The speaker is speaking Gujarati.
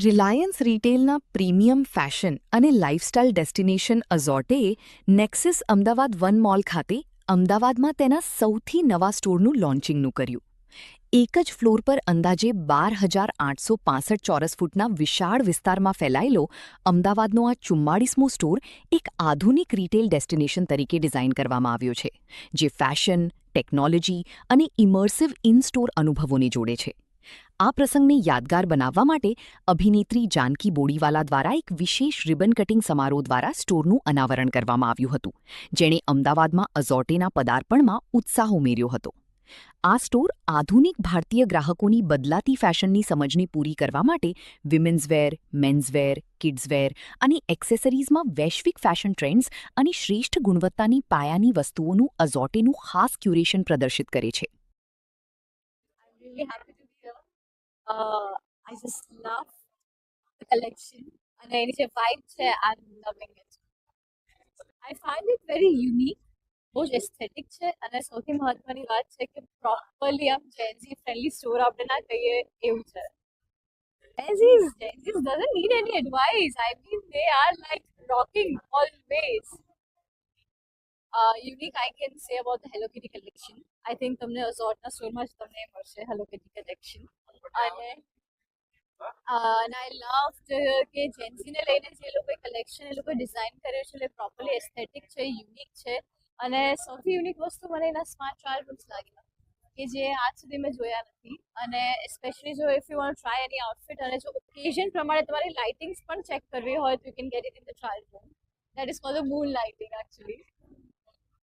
રિલાયન્સ રિટેલના પ્રીમિયમ ફેશન અને લાઇફસ્ટાઇલ ડેસ્ટિનેશન અઝોર્ટેએ નેક્સસ અમદાવાદ વન મોલ ખાતે અમદાવાદમાં તેના સૌથી નવા સ્ટોરનું લોન્ચિંગનું કર્યું. એક જ ફ્લોર પર અંદાજે 12,865 ચોરસ ફૂટના વિશાળ વિસ્તારમાં ફેલાયેલો અમદાવાદનો આ 44મો સ્ટોર એક આધુનિક રિટેલ ડેસ્ટિનેશન તરીકે ડિઝાઇન કરવામાં આવ્યો છે, જે ફેશન, ટેકનોલોજી અને ઇમર્સિવ ઇન-સ્ટોર અનુભવોને જોડે છે. આ પ્રસંગને યાદગાર બનાવવા માટે અભિનેત્રી જાનકી બોડીવાલા દ્વારા એક વિશેષ રિબન કટિંગ સમારોહ દ્વારા સ્ટોરનું અનાવરણ કરવામાં આવ્યું હતું, જેણે અમદાવાદમાં અઝોર્ટેના પદાર્પણમાં ઉત્સાહ ઉમેર્યો હતો. આ સ્ટોર આધુનિક ભારતીય ગ્રાહકોની બદલાતી ફેશનની સમજને પૂરી કરવા માટે વિમેન્સવેર, મેન્સવેર, કિડ્સવેર અને એક્સેસરીઝમાં વૈશ્વિક ફેશન ટ્રેન્ડ્સ અને શ્રેષ્ઠ ગુણવત્તાની પાયાની વસ્તુઓનું અઝોર્ટેનું ખાસ ક્યુરેશન પ્રદર્શિત કરે છે. I'm really happy to be here. I just love the collection and એની જે vibe છે, I'm loving it. I find it very unique. બહુ જ એસ્થેટિક છે અને સૌથી મહત્વની વાત છે કે પ્રોપરલી આમ જેન્ઝી ફ્રેન્ડલી સ્ટોર આપણે ના કહીએ એવું છે. Gen Zs doesn't need any advice. I mean, they are like rocking always. Unique I can say about the Hello Kitty collection. I think તમને અઝોર્ટના સ્ટોરમાં જ તમને મળશે Hello Kitty collection. અને and I loved કે જેન્સીને લઈને જે લોકોએ કલેક્શન એ લોકોએ ડિઝાઇન કર્યું છે, એ પ્રોપરલી એસ્થેટિક છે, યુનિક છે. અને સૌથી યુનિક વસ્તુ મને એના સ્માર્ટ ટ્રાયલ રૂમ્સ લાગ્યા કે જે આજ સુધી મેં જોયા નથી. અને સ્પેશિયલી જો if you want try any outfit અને જો ઓકેઝન પ્રમાણે તમારી લાઇટિંગ્સ પણ ચેક કરવી હોય તો you can get it in the trial room. That is called the moon lighting actually.